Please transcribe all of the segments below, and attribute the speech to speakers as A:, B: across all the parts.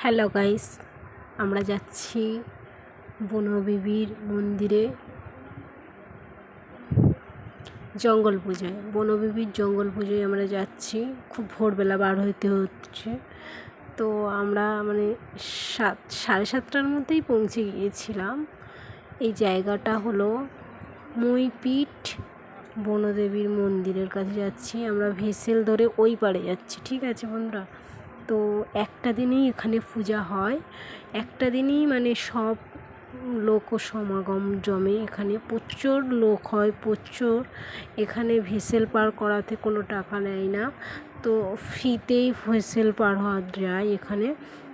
A: Hello guys, আমরা যাচ্ছি বনবিবির মন্দিরে জঙ্গল পূজায়। বনবিবির জঙ্গল পুজোয় আমরা যাচ্ছি, খুব ভোরবেলা বার হইতে হচ্ছে। তো আমরা সাড়ে সাতটার মধ্যেই পৌঁছে গিয়েছিলাম। এই জায়গাটা হলো মইপিঠ বনদেবীর মন্দিরের কাছে যাচ্ছি। আমরা ভেসেল ধরে ওই পারে যাচ্ছি, ঠিক আছে বন্ধুরা। তো একটা দিনেই এখানে পূজা হয়, একটা দিনেই সব লোক সমাগম জমে। এখানে প্রচুর লোক হয়, প্রচুর। এখানে ভেসেল পার করাতে কোনো টাকা নেয় না, তো ফ্রিতেই ভেসেল পার হওয়া যায় এখানে।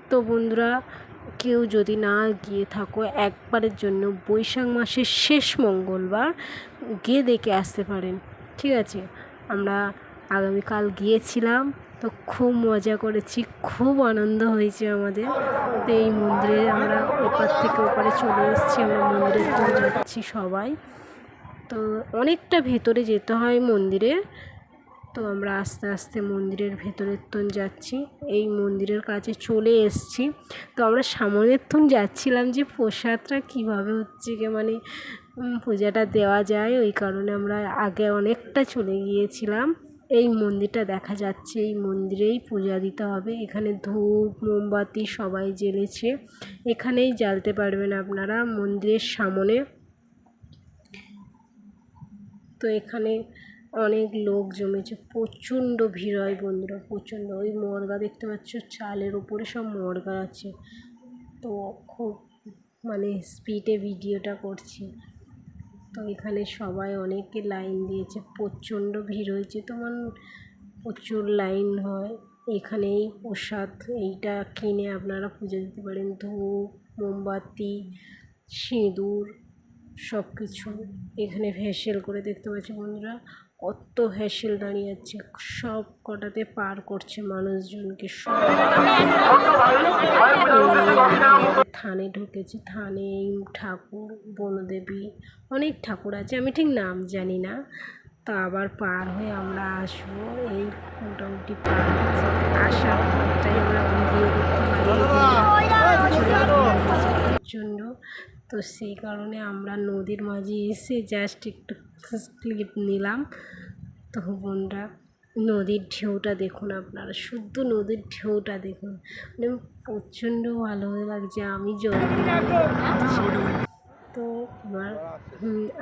A: তো বন্ধুরা, কেউ যদি না গিয়ে থাকো, একবারের জন্য বৈশাখ মাসের শেষ মঙ্গলবার গিয়ে দেখে আসতে পারেন, ঠিক আছে। আমরা আগামীকাল গিয়েছিলাম, তো খুব মজা করেছি, খুব আনন্দ হয়েছে আমাদের। তো এই মন্দিরে আমরা এপার থেকে ওপারে চলে এসেছি, আমরা মন্দিরের দিকে যাচ্ছি সবাই। তো অনেকটা ভেতরে যেতে হয় মন্দিরে, তো আমরা আস্তে আস্তে মন্দিরের ভেতরের যাচ্ছি। এই মন্দিরের কাছে চলে এসেছি। তো আমরা সামনের যাচ্ছিলাম যে প্রসাদটা কীভাবে হচ্ছে পূজাটা দেওয়া যায়, ওই কারণে আমরা আগে অনেকটা চলে গিয়েছিলাম। এই মন্দিরটা দেখা যাচ্ছে, এই মন্দিরেই পূজা দিতে হবে। এখানে ধূপ মোমবাতি সবাই জ্বেলেছে, এখানেই জ্বালতে পারবেন আপনারা মন্দিরের সামনে। তো এখানে অনেক লোক জমেছে, প্রচণ্ড ভিড় হয় বন্ধুরা, প্রচণ্ড। ওই মর্গা দেখতে পাচ্ছ, চালের উপরে সব মর্গা আছে। তো খুব স্পিডে ভিডিওটা করছি। তো এখানে সবাই অনেকে লাইন দিয়েছে, প্রচণ্ড ভিড় হয়েছে, তো প্রচুর লাইন হয়। এখানেই প্রসাদ এইটা কিনে আপনারা পুজো দিতে পারেন। ধূপ মোমবাতি সিঁদুর সব কিছু এখানে ভেসেল করে দেখতে পাচ্ছি বন্ধুরা, কত ভেসেল দাঁড়িয়ে আছে, সব কটাতে পার করছে মানুষজনকে। সব থানে ঢুকেছি, থানে ঠাকুর বনদেবী অনেক ঠাকুর আছে, আমি ঠিক নাম জানি না। তো আবার পার হয়ে আমরা আসবো, এই মোটামুটি পার আসার পরটাই আমরা ভিডিও করতে পারি প্রচণ্ড। তো সেই কারণে আমরা নদীর মাঝে এসে জাস্ট একটু ক্লিপ নিলাম। তো বন্ধুরা, নদীর ঢেউটা দেখুন আপনারা, শুদ্ধ নদীর ঢেউটা দেখুন, প্রচণ্ড ভালো লাগছে। আমি জল তো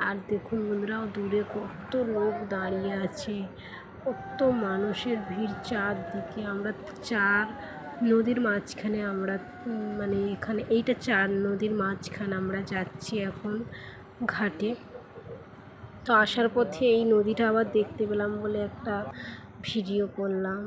A: আর দেখুন বন্ধুরা, দূরে কত লোক দাঁড়িয়ে আছে, কত মানুষের ভিড় চারদিকে। আমরা নদীর মাঝখানে আমরা এখানে এইটা নদীর মাঝখানে আমরা যাচ্ছি এখন ঘাটে। তো আসার পথে এই নদীটা আবার দেখতে পেলাম বলে একটা ভিডিও করলাম।